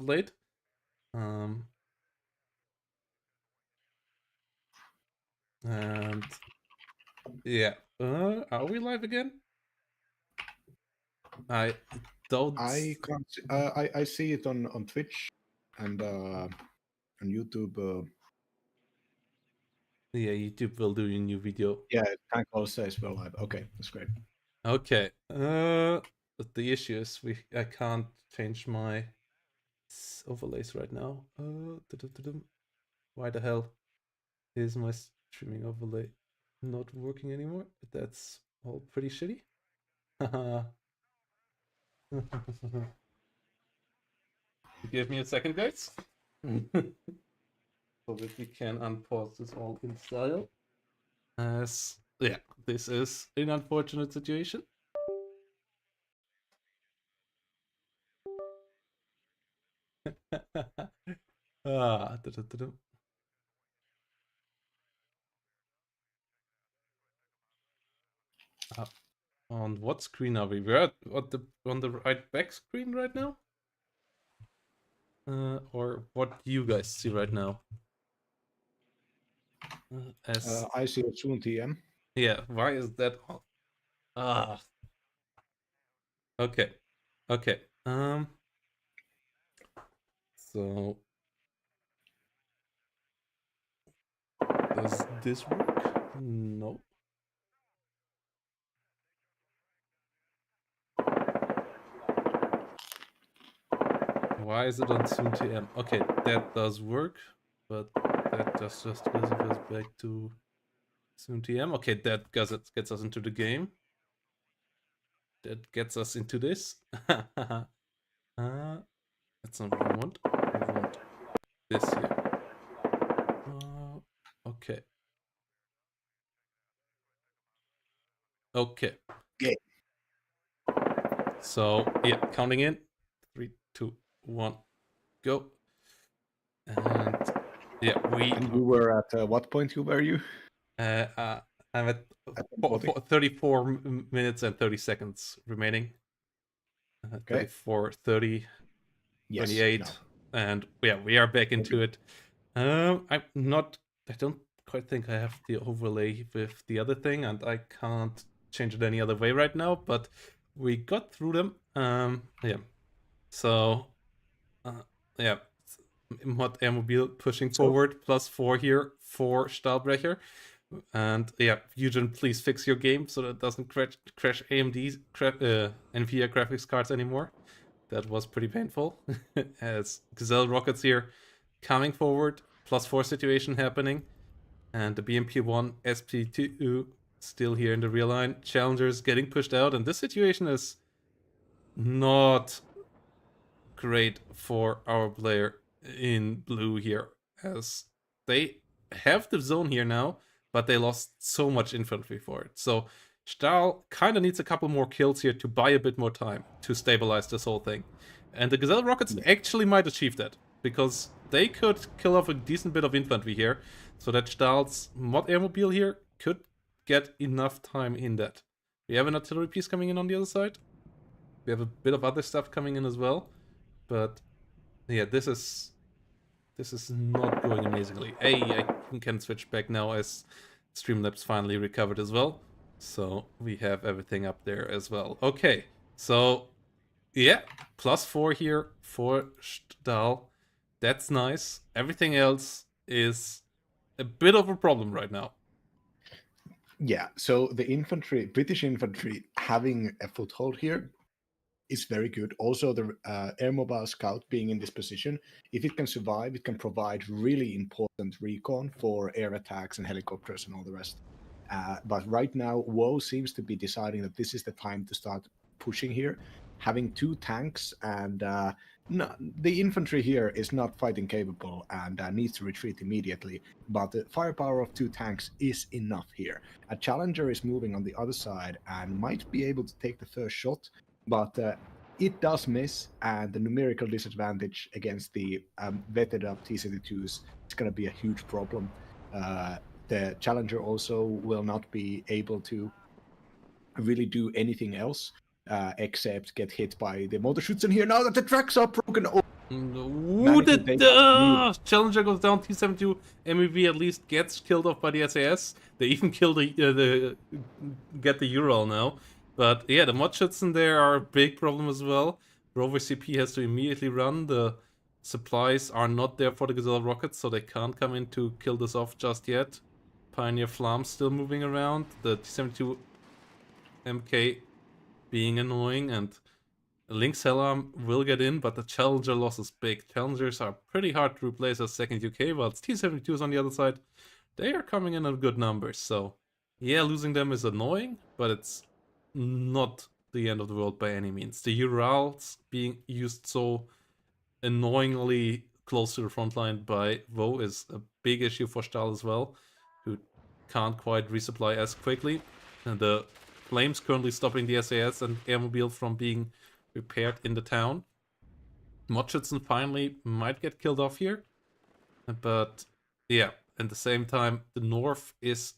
late. And yeah, are we live again? I don't. I can't. I see it on Twitch and on YouTube. Yeah, YouTube will do a new video. Yeah, it kind of also says we're live. Okay, that's great. Okay. But the issue is I can't change my overlays right now. Why the hell is my streaming overlay not working anymore? But that's all pretty shitty. Give me a second, guys. So that we can unpause this all in style. Yeah, this is an unfortunate situation. On what screen are we? We're on the right back screen right now? Or what do you guys see right now? I see it soon, TM. Yeah, why is that all? Okay. Okay. So does this work? No. Why is it on Soon TM? Okay, that does work, but that just gives us back to Soon TM. Okay, that gets us into the game. That gets us into this. That's not what we want. We want this here. Okay. Okay. Yeah. So yeah, counting in 3, 2, 1, go. And yeah, And you were at what point? Were you? I'm at 34 minutes and 30 seconds remaining. 34, 30, Yes, 28, no. and yeah, we are back into it. I don't quite think I have the overlay with the other thing, and I can't change it any other way right now, but we got through them. Yeah. So, yeah, Mod Airmobile pushing forward, +4 here for Stahlbrecher. And yeah, Eugen, please fix your game so that it doesn't crash AMD's NVIDIA graphics cards anymore. That was pretty painful. As Gazelle Rockets here coming forward, +4 situation happening. And the BMP1 SP2 still here in the real line. Challengers getting pushed out, and this situation is not great for our player in blue here, as they have the zone here now, but they lost so much infantry for it. So Stahl kind of needs a couple more kills here to buy a bit more time to stabilize this whole thing. And the Gazelle Rockets actually might achieve that, because they could kill off a decent bit of infantry here, so that Stahl's Mod Airmobile here could get enough time in that. We have an artillery piece coming in on the other side. We have a bit of other stuff coming in as well. But yeah, this is not going amazingly. I can switch back now as Streamlabs finally recovered as well. So we have everything up there as well. Okay, so yeah, +4 here for Stahl. That's nice. Everything else is a bit of a problem right now. Yeah, so the infantry, British infantry, having a foothold here is very good. Also, the air mobile scout being in this position, if it can survive, it can provide really important recon for air attacks and helicopters and all the rest. But right now, Woe seems to be deciding that this is the time to start pushing here. Having 2 tanks and no, the infantry here is not fighting capable and needs to retreat immediately. But the firepower of 2 tanks is enough here. A Challenger is moving on the other side and might be able to take the first shot, but it does miss, and the numerical disadvantage against the vetted up T-72s is going to be a huge problem. The Challenger also will not be able to really do anything else except get hit by the motor shoots in here now that the tracks are broken. Oh, Ooh, Managing to take out the Challenger goes down. T72 MEV at least gets killed off by the SAS. They even kill get the Ural now. But yeah, the mod in there are a big problem as well. Rover CP has to immediately run. The supplies are not there for the Gazelle rockets, so they can't come in to kill this off just yet. Pioneer Flam still moving around. The T72 MK being annoying, and Lynx Hellam will get in, but the Challenger loss is big. Challengers are pretty hard to replace as second UK, while T-72s on the other side, they are coming in at good numbers. So, yeah, losing them is annoying, but it's not the end of the world by any means. The Urals being used so annoyingly close to the front line by Woe is a big issue for Stahl as well, who can't quite resupply as quickly. And the flames currently stopping the SAS and Airmobile from being repaired in the town. Motschützen finally might get killed off here. But yeah, at the same time, the north is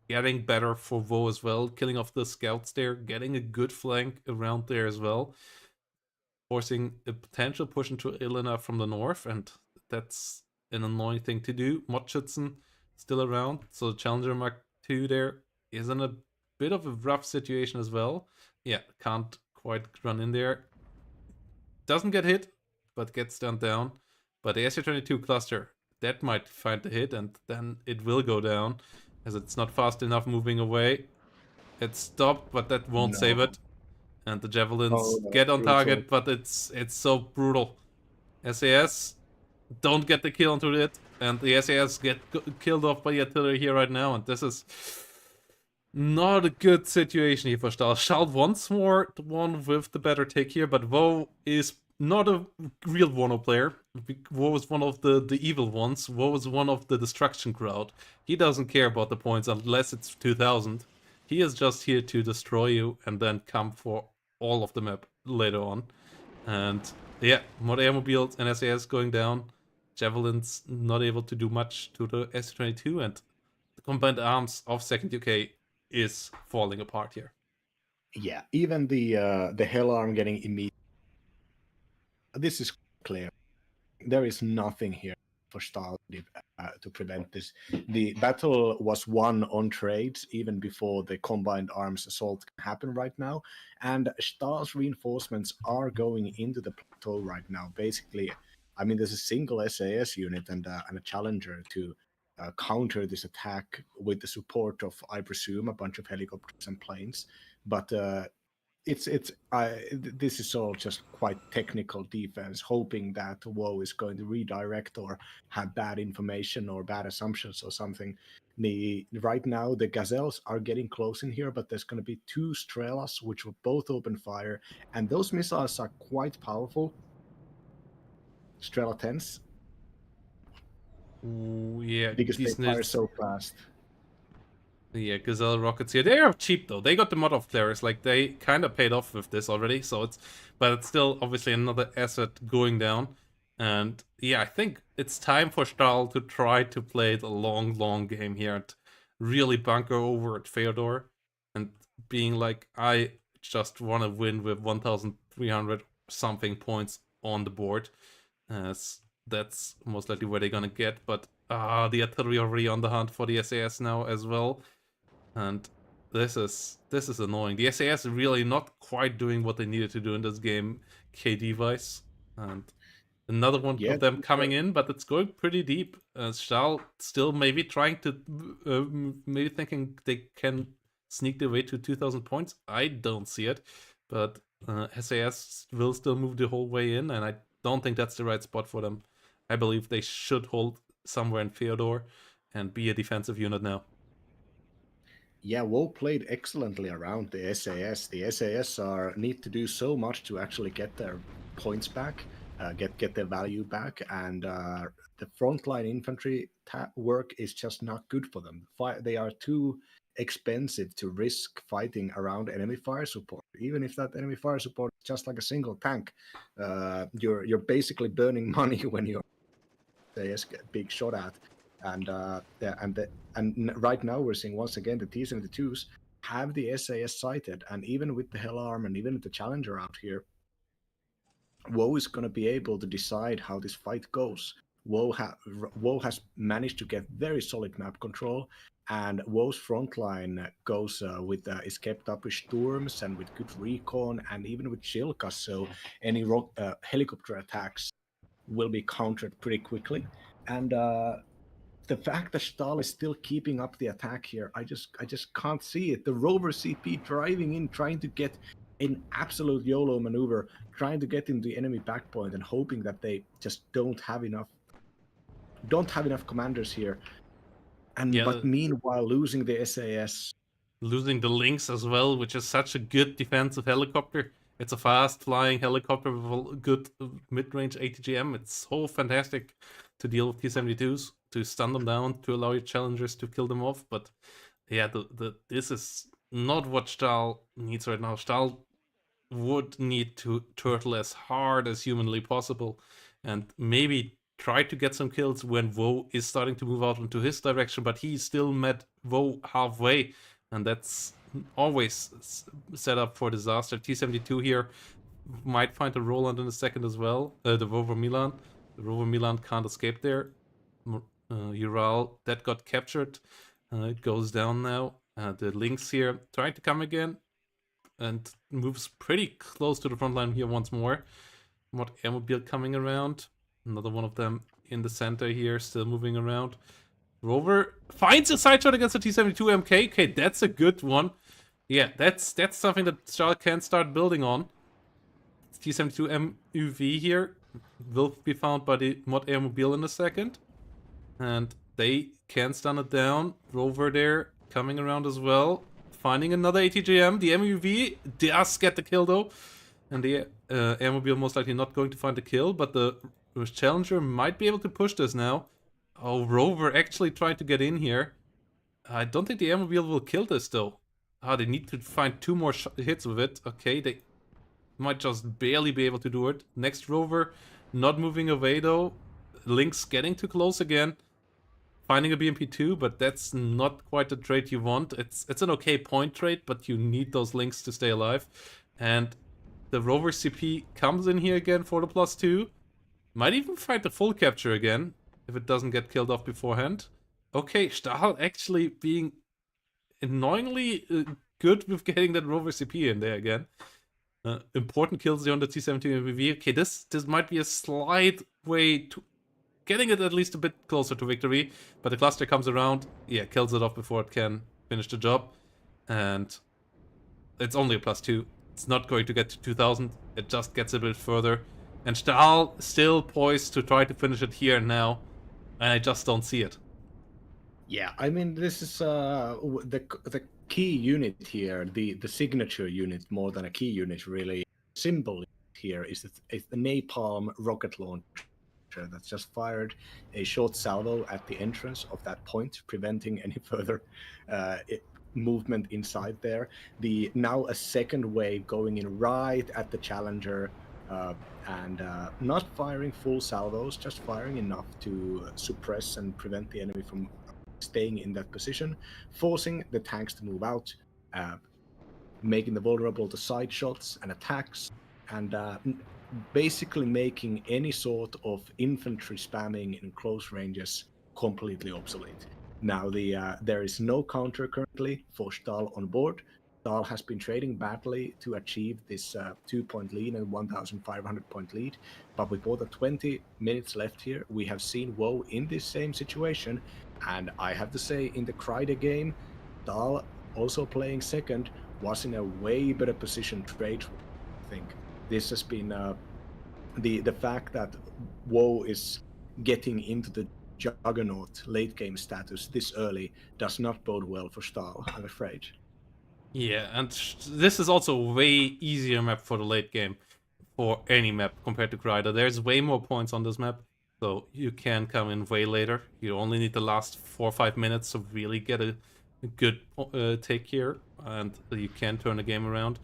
getting better for Woe as well. Killing off the scouts there, getting a good flank around there as well. Forcing a potential push into Elena from the north, and that's an annoying thing to do. Motschützen still around, so the Challenger Mark II there is in a bit of a rough situation as well. Yeah, can't quite run in there. Doesn't get hit, but gets stunned down. But the SU-22 cluster, that might find the hit, and then it will go down, as it's not fast enough moving away. It's stopped, but that won't save it. And the javelins get on target, but it's so brutal. SAS don't get the kill onto it, and the SAS get killed off by the artillery here right now, and this is not a good situation here for Stahl. Stahl once more the one with the better take here, but Woe is not a real WARNO player. Woe is one of the evil ones. Woe is one of the destruction crowd. He doesn't care about the points unless it's 2000. He is just here to destroy you and then come for all of the map later on. And yeah, mod airmobiles and SAS going down. Javelins not able to do much to the S-22, and the combined arms of second UK is falling apart here. Yeah, even the hell arm getting immediate. This is clear. There is nothing here for Stahl to prevent this. The battle was won on trades even before the combined arms assault can happen right now, and Stahl's reinforcements are going into the plateau right now. Basically, I mean, there's a single SAS unit and a Challenger to counter this attack with the support of, I presume, a bunch of helicopters and planes. But this is all just quite technical defense, hoping that Woe is going to redirect or have bad information or bad assumptions or something. Right now, the Gazelles are getting close in here, but there's going to be two Strelas, which will both open fire, and those missiles are quite powerful. Strela 10s. Ooh, yeah, because they fire so fast. Yeah, Gazelle rockets here. They are cheap though. They got the mod of players. Like they kind of paid off with this already. So but it's still obviously another asset going down. And yeah, I think it's time for Stahl to try to play the long game here and really bunker over at Feodor and being like, I just want to win with 1,300 something points on the board. As that's most likely where they're gonna get. But the artillery already on the hunt for the SAS now as well. And this is annoying. The SAS really not quite doing what they needed to do in this game, KD-wise. And another one of them coming in, but it's going pretty deep. Stahl still maybe trying to, maybe thinking they can sneak their way to 2,000 points. I don't see it, but SAS will still move the whole way in, and I don't think that's the right spot for them. I believe they should hold somewhere in Feodor and be a defensive unit now. Yeah, Woe played excellently around the SAS. The SAS need to do so much to actually get their points back, get their value back, and the frontline infantry work is just not good for them. They are too expensive to risk fighting around enemy fire support. Even if that enemy fire support is just like a single tank, you're basically burning money when your SAS get big shot at. And right now we're seeing once again the T-72s have the SAS sighted, and even with the Hell Arm and even with the Challenger out here, Woe is going to be able to decide how this fight goes. Woe has managed to get very solid map control, and Woe's frontline goes with is kept up with Storms and with good recon and even with Shilkas, so any helicopter attacks will be countered pretty quickly. And the fact that Stahl is still keeping up the attack here, I just can't see it. The Rover CP driving in, trying to get an absolute YOLO maneuver, trying to get into the enemy backpoint and hoping that they just don't have enough commanders here. And Yeah, but meanwhile losing the SAS. losing the Lynx as well, which is such a good defensive helicopter. It's a fast-flying helicopter with a good mid-range ATGM. It's so fantastic to deal with T-72s, to stun them down, to allow your challengers to kill them off. But yeah, this is not what Stahl needs right now. Stahl would need to turtle as hard as humanly possible and maybe try to get some kills when Woe is starting to move out into his direction, but he still met Woe halfway, and that's always set up for disaster. T-72 here might find a Roland in a second as well. The Rover Milan. The Rover Milan can't escape there. Ural, that got captured. It goes down now. The Lynx here trying to come again and moves pretty close to the front line here once more. Mod Airmobile coming around. Another one of them in the center here, still moving around. Rover finds a side shot against the T-72 MK. Okay, that's a good one. Yeah, that's something that Stahl can start building on. T-72 MUV here will be found by the Mod Airmobile in a second. And they can stun it down. Rover there coming around as well. Finding another ATGM. The MUV does get the kill though. And the Airmobile most likely not going to find the kill. But the Challenger might be able to push this now. Oh, Rover actually tried to get in here. I don't think the Airmobile will kill this though. They need to find 2 more hits with it. Okay, they might just barely be able to do it. Next Rover not moving away though. Lynx getting too close again. Finding a BMP2, but that's not quite the trade you want. It's an okay point trade, but you need those Lynx to stay alive. And the Rover CP comes in here again for the +2. Might even find the full capture again, if it doesn't get killed off beforehand. Okay, Stahl actually being annoyingly good with getting that Rover CP in there again. Important kills here on the T-72 MVV. Okay, this might be a slight way to getting it at least a bit closer to victory, but the cluster comes around, yeah, kills it off before it can finish the job, and it's only a +2. It's not going to get to 2000, it just gets a bit further, and Stahl still poised to try to finish it here and now, and I just don't see it. Yeah, I mean, this is the key unit here, the signature unit more than a key unit, really. Symbol here is the napalm rocket launcher that's just fired a short salvo at the entrance of that point, preventing any further movement inside there. Now a second wave going in right at the Challenger, and not firing full salvos, just firing enough to suppress and prevent the enemy from staying in that position, forcing the tanks to move out, making them vulnerable to side shots and attacks, and basically making any sort of infantry spamming in close ranges completely obsolete. Now there is no counter currently for Stahl on board. Stahl has been trading badly to achieve this 2-point lead and 1,500 point lead, but with more than 20 minutes left here, we have seen Woe in this same situation, and I have to say, in the Kreider game, Stahl, also playing second, was in a way better position trade, I think. This has been the fact that Woe is getting into the juggernaut late game status this early does not bode well for Stahl, I'm afraid. Yeah, and this is also a way easier map for the late game, for any map compared to Kreider. There's way more points on this map, so you can come in way later. You only need the last 4 or 5 minutes to really get a good take here, and you can turn the game around.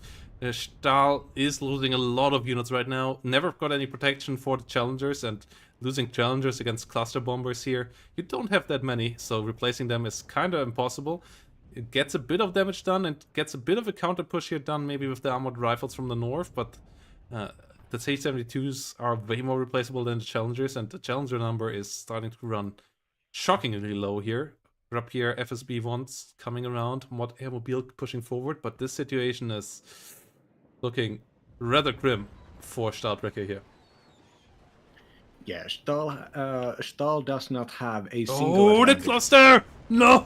Stahl is losing a lot of units right now. Never got any protection for the challengers, and losing challengers against cluster bombers here, you don't have that many, so replacing them is kind of impossible. It gets a bit of damage done and gets a bit of a counter push here done, maybe with the armored rifles from the north, but the T72s are way more replaceable than the Challengers, and the Challenger number is starting to run shockingly low here. Rapier FSB ones coming around, Mod Airmobile pushing forward, but this situation is looking rather grim for Stahlbrecher here. Yeah, Stahl does not have a single Oh, the advantage. cluster! No!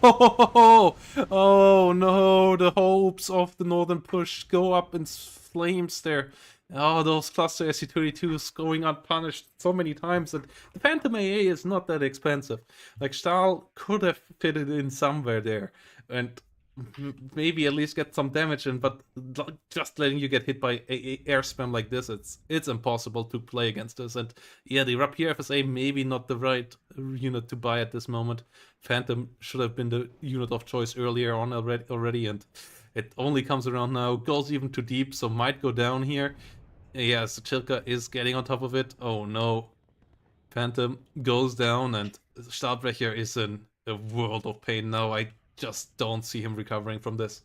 Oh no, the hopes of the northern push go up in flames there. Oh, those cluster SC-32s going unpunished so many times. And the Phantom AA is not that expensive. Like, Stahl could have fitted in somewhere there. And maybe at least get some damage in, but just letting you get hit by air spam like this, it's impossible to play against this. And yeah, the Rapier FSA maybe not the right unit to buy at this moment. Phantom should have been the unit of choice earlier on already, and it only comes around now. Goes even too deep, so might go down here. Yeah, so Chilka is getting on top of it. Oh no. Phantom goes down, and Stahlbrecher is in a world of pain now. I just don't see him recovering from this.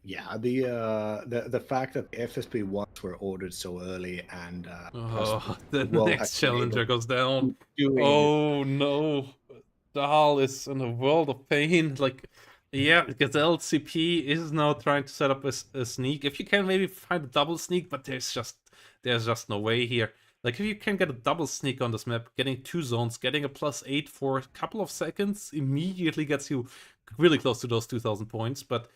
Yeah, the fact that the FSP ones were ordered so early and The next challenger goes down. doing Oh no, Dahl is in a world of pain. Like, yeah, Gazelle CP is now trying to set up a sneak. If you can maybe find a double sneak, but there's just no way here. Like, if you can get a double sneak on this map, getting 2 zones, getting a +8 for a couple of seconds immediately gets you really close to those 2,000 points, but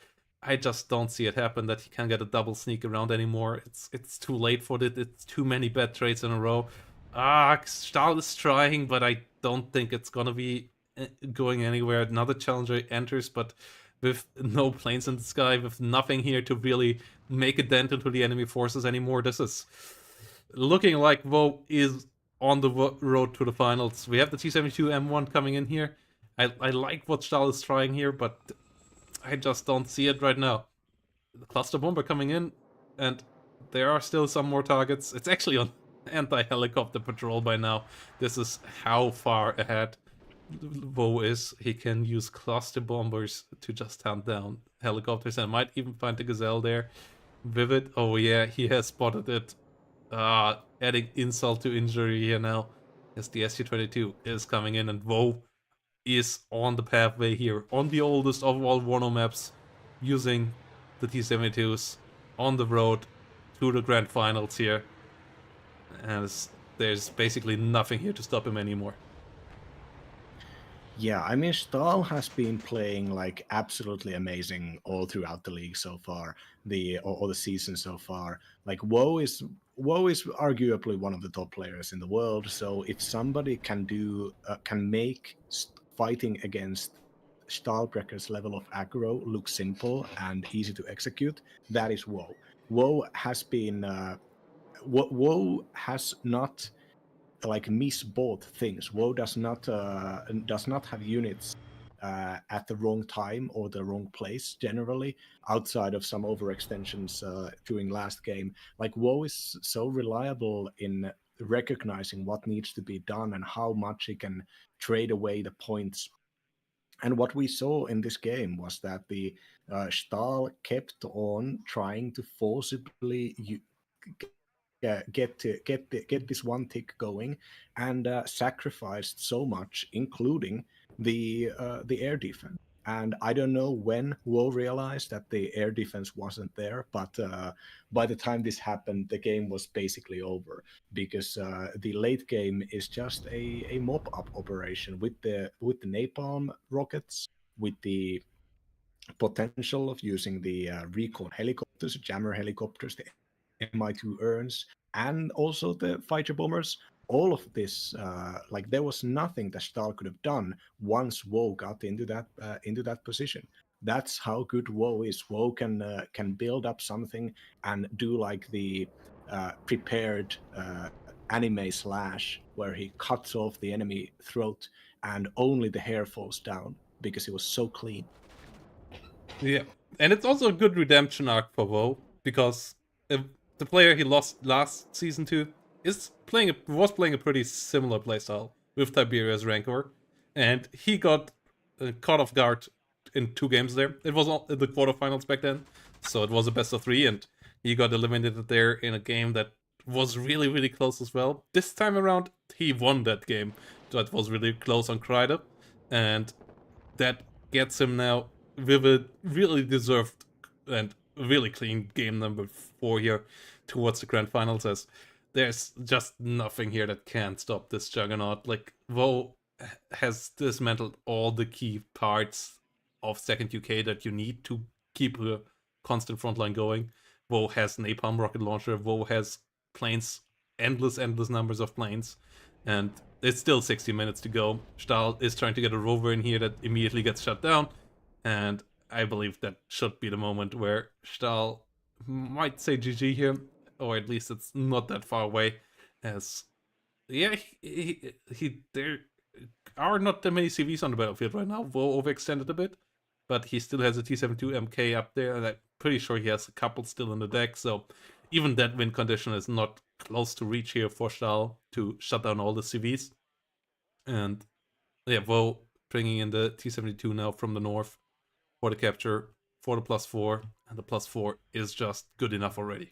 I just don't see it happen that he can get a double sneak around anymore. It's too late for it. It's too many bad trades in a row. Stahl is trying, but I don't think it's gonna be going anywhere. Another challenger enters, but with no planes in the sky, with nothing here to really make a dent into the enemy forces anymore. This is looking like Woe is on the road to the finals. We have the T72 M1 coming in here. I like what Stahl is trying here, but I just don't see it right now. The cluster bomber coming in, and there are still some more targets. It's actually on anti-helicopter patrol by now. This is how far ahead Woe is. He can use cluster bombers to just hunt down helicopters, and might even find the Gazelle there. Vivid, oh yeah, he has spotted it. Adding insult to injury here now, as the SU-22 is coming in, and Woe is on the pathway here, on the oldest of all WARNO maps, using the T-72s on the road to the grand finals here. And there's basically nothing here to stop him anymore. Yeah, I mean, Stahl has been playing like absolutely amazing all throughout the league so far, or the season so far. Like Woe is arguably one of the top players in the world. So if somebody can make fighting against Stahlbrecher's level of aggro look simple and easy to execute, that is Woe. Woe has been Woe has not like miss both things. Woe does not have units at the wrong time or the wrong place generally, outside of some overextensions during last game. Like Woe is so reliable in recognizing what needs to be done and how much he can trade away the points. And what we saw in this game was that the Stahl kept on trying to forcibly get this one tick going, and sacrificed so much, including the air defense. And I don't know when Woe realized that the air defense wasn't there, but by the time this happened, the game was basically over, because the late game is just a mop-up operation with the napalm rockets, with the potential of using the recon helicopters, jammer helicopters, the Mi-2 Urns, and also the fighter bombers. All of this, like there was nothing that Stahl could have done once Woe got into that position. That's how good Woe is. Woe can build up something and do like the prepared anime slash, where he cuts off the enemy throat and only the hair falls down because it was so clean. Yeah, and it's also a good redemption arc for Woe, because the player he lost last season to was playing a pretty similar playstyle with Tiberia's Rancor, and he got caught off guard in 2 games there. It was all in the quarterfinals back then, so it was a best of 3, and He got eliminated there in a game that was really, really close as well. This time around, he won that game. That was really close on Kreider. And that gets him now with a really deserved and really clean game number 4 here towards the grand finals, as there's just nothing here that can stop this juggernaut. Like, Woe has dismantled all the key parts of second UK that you need to keep a constant frontline going. Woe has napalm rocket launcher. Woe has planes, endless numbers of planes, and it's still 60 minutes to go. Stahl is trying to get a rover in here that immediately gets shut down, and I believe that should be the moment where Stahl might say GG here, or at least it's not that far away. As yeah, there are not that many CVs on the battlefield right now. Woe overextended a bit, but he still has a T-72 MK up there, and I'm pretty sure he has a couple still in the deck. So even that win condition is not close to reach here for Stahl to shut down all the CVs. And yeah, Woe bringing in the T-72 now from the north for the capture, for the +4, and the +4 is just good enough already.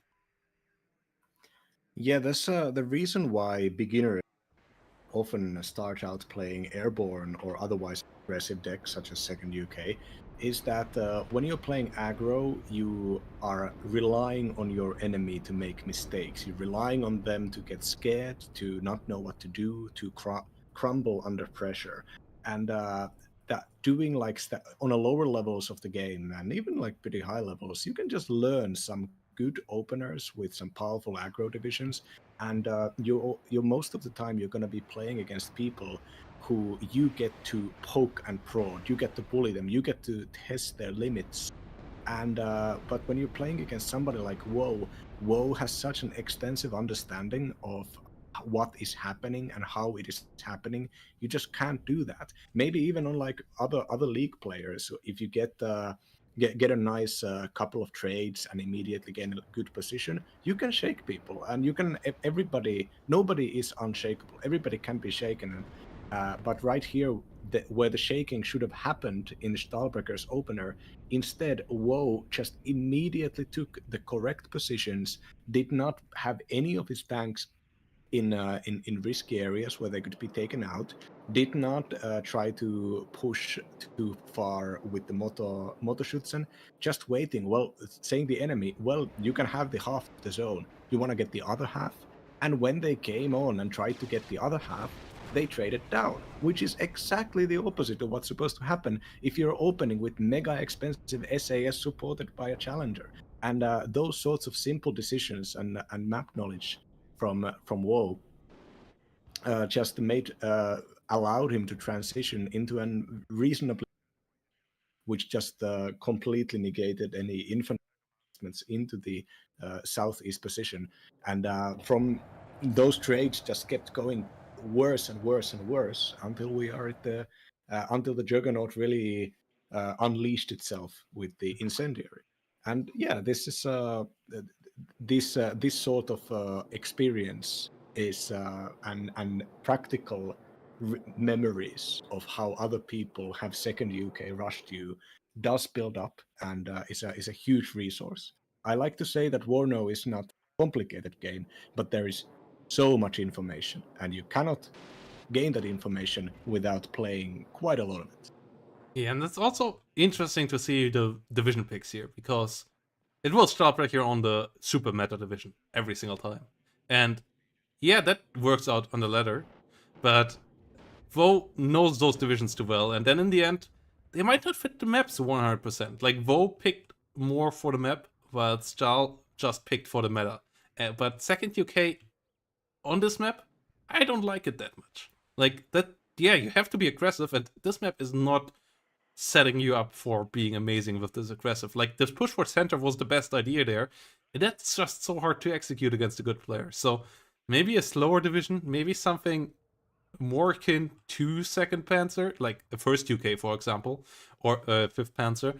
Yeah, that's the reason why beginners often start out playing airborne or otherwise aggressive decks such as second UK, is that when you're playing aggro, you are relying on your enemy to make mistakes. You're relying on them to get scared, to not know what to do, to crumble under pressure. And that doing like on a lower levels of the game, and even like pretty high levels, you can just learn some good openers with some powerful aggro divisions, and you most of the time you're going to be playing against people who you get to poke and prod, you get to bully them, you get to test their limits. And but when you're playing against somebody like Woe has such an extensive understanding of what is happening and how it is happening. You just can't do that. Maybe even on like other league players, if you get a nice couple of trades and immediately get in a good position, you can shake people, and you can nobody is unshakable. Everybody can be shaken. But right here, where the shaking should have happened in Stahlbrecher's opener, instead, Woe just immediately took the correct positions, did not have any of his tanks in risky areas where they could be taken out, did not try to push too far with the Motorschützen, just waiting, well, saying the enemy, well, you can have the half of the zone, you want to get the other half? And when they came on and tried to get the other half, they traded down, which is exactly the opposite of what's supposed to happen if you're opening with mega expensive SAS supported by a challenger. And those sorts of simple decisions and map knowledge from Woe just allowed him to transition into a reasonably, which just completely negated any infantry into the southeast position. And from those trades just kept going worse and worse and worse until we are at the until the juggernaut really unleashed itself with the incendiary. And yeah, this sort of experience is and practical memories of how other people have second UK rushed you does build up, and is a huge resource. I like to say that WARNO is not a complicated game, but there is so much information, and you cannot gain that information without playing quite a lot of it. Yeah, and it's also interesting to see the division picks here, because it will start right here on the super meta division every single time. And yeah, that works out on the ladder, but Vo knows those divisions too well, and then in the end, they might not fit the maps 100%. Like, Vo picked more for the map, while Stahl just picked for the meta. But second UK on this map, I don't like it that much. Like, that, yeah, you have to be aggressive, and this map is not setting you up for being amazing with this aggressive. Like, this push for center was the best idea there, and that's just so hard to execute against a good player. So maybe a slower division, maybe something more akin to second Panzer, like the first UK, for example, or fifth Panzer,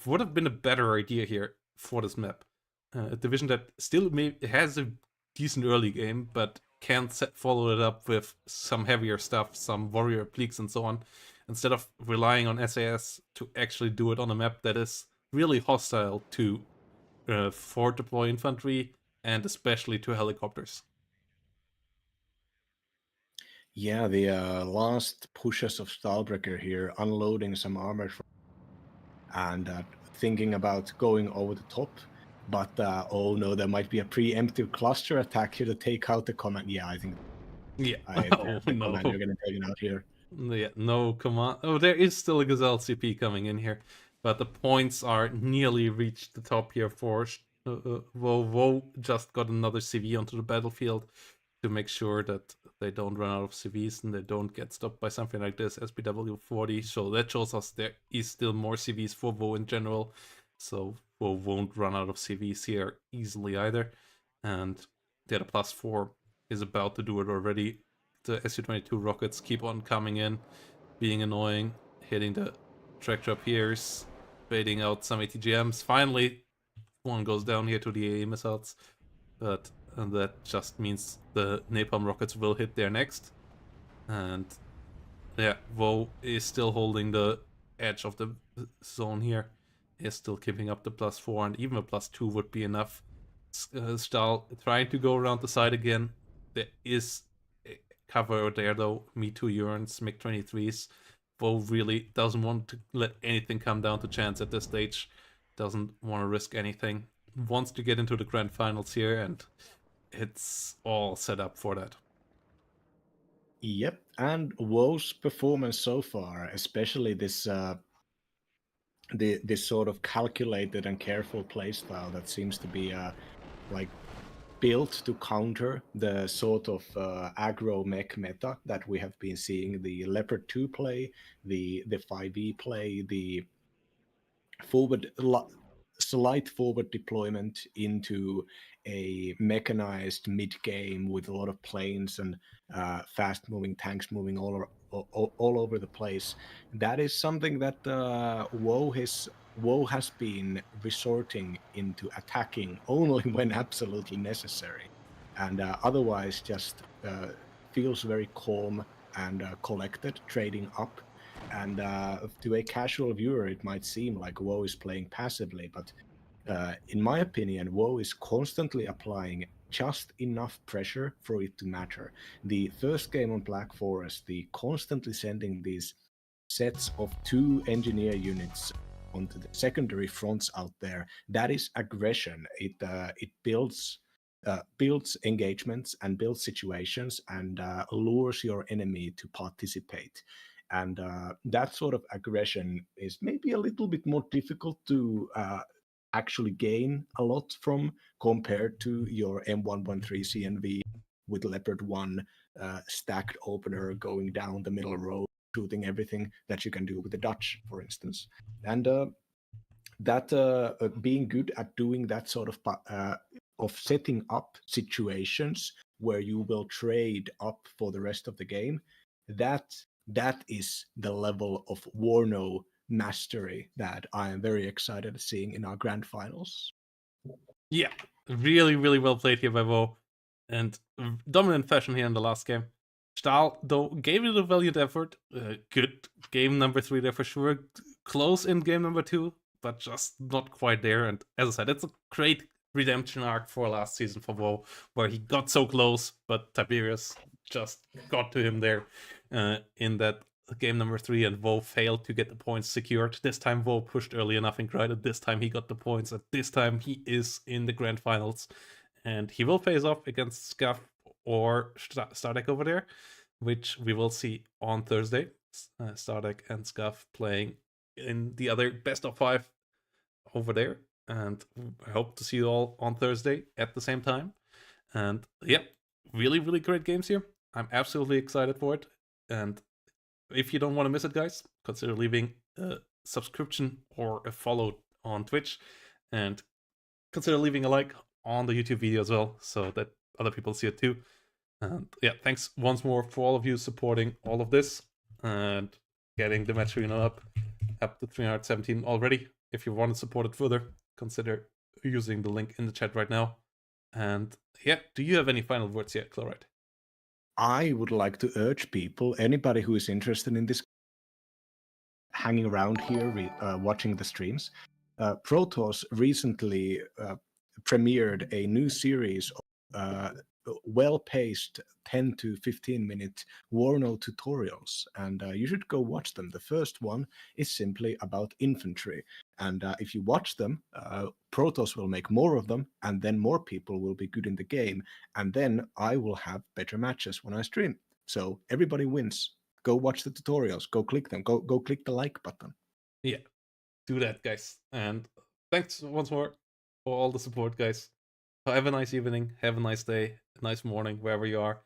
would have been a better idea here for this map. A division that still has a decent early game, but can follow it up with some heavier stuff, some warrior pleaks and so on, instead of relying on SAS to actually do it on a map that is really hostile to for deploy infantry and especially to helicopters. Yeah, the last pushes of Stahlbrecher here, unloading some armor and thinking about going over the top. But oh no, there might be a preemptive cluster attack here to take out the command. Yeah, I think Oh the no. commander getting taken out here. Yeah, no command. Oh, there is still a Gazelle CP coming in here, but the points are nearly reached the top here for Woe just got another CV onto the battlefield to make sure that they don't run out of CVs and they don't get stopped by something like this, SPW40. So that shows us there is still more CVs for Woe in general. So Woe won't run out of CVs here easily either. And the other +4 is about to do it already. The Su-22 rockets keep on coming in, being annoying, hitting the tractor piers, baiting out some ATGMs. Finally, one goes down here to the AA missiles, but that just means the napalm rockets will hit there next. And yeah, Woe is still holding the edge of the zone here. Is still keeping up the +4, and even a +2 would be enough. Stahl trying to go around the side again. There is cover there though. Me Too Urans, MiG-23s. Woe really doesn't want to let anything come down to chance at this stage. Doesn't want to risk anything. Wants to get into the grand finals here, and it's all set up for that. Yep, and Woe's performance so far, especially this this sort of calculated and careful playstyle that seems to be like built to counter the sort of aggro mech meta that we have been seeing, the Leopard 2 play, the 5e play, the slight forward deployment into a mechanized mid game with a lot of planes and fast moving tanks moving all over the place. That is something that Woe has been resorting into attacking only when absolutely necessary, and otherwise just feels very calm and collected, trading up. And to a casual viewer, it might seem like Woe is playing passively, but in my opinion, Woe is constantly applying just enough pressure for it to matter. The first game on Black Forest, the constantly sending these sets of 2 engineer units onto the secondary fronts out there, that is aggression. It builds engagements and builds situations and lures your enemy to participate. And that sort of aggression is maybe a little bit more difficult to actually gain a lot from compared to your M113 CNV with Leopard 1 stacked opener going down the middle row, shooting everything that you can do with the Dutch, for instance. And that being good at doing that sort of setting up situations where you will trade up for the rest of the game, that is the level of WARNO mastery that I am very excited at seeing in our grand finals. Yeah, really, really well played here by Woe. And dominant fashion here in the last game. Stahl, though, gave it a valiant effort. Good game number 3 there for sure. Close in game number 2, but just not quite there. And as I said, it's a great redemption arc for last season for Woe, where he got so close, but Tiberius just got to him there in that game number 3, and Woe failed to get the points secured. This time Woe pushed early enough and cried. This time he got the points, and this time he is in the grand finals. And he will face off against Scuff or Stardeck over there, which we will see on Thursday. Stardeck and Scuff playing in the other best of 5 over there. And I hope to see you all on Thursday at the same time. And yeah, really, really great games here. I'm absolutely excited for it. And if you don't want to miss it, guys, consider leaving a subscription or a follow on Twitch. And consider leaving a like on the YouTube video as well, so that other people see it too. And yeah, thanks once more for all of you supporting all of this and getting the match arena up to 317 already. If you want to support it further, consider using the link in the chat right now. And yeah, do you have any final words yet, Chloride? I would like to urge people, anybody who is interested in this, hanging around here watching the streams, Protoss recently premiered a new series of well-paced 10 to 15-minute WARNO tutorials, and you should go watch them. The first one is simply about infantry, and if you watch them, Protoss will make more of them, and then more people will be good in the game, and then I will have better matches when I stream. So everybody wins. Go watch the tutorials. Go click them. Go click the like button. Yeah, do that, guys. And thanks once more for all the support, guys. Have a nice evening. Have a nice day. A nice morning, wherever you are.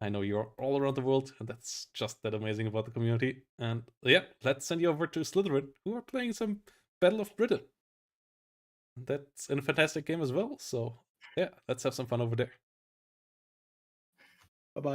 I know you're all around the world, and that's just that amazing about the community. And yeah, let's send you over to Slytherin, who are playing some Battle of Britain. That's a fantastic game as well. So yeah, let's have some fun over there. Bye-bye.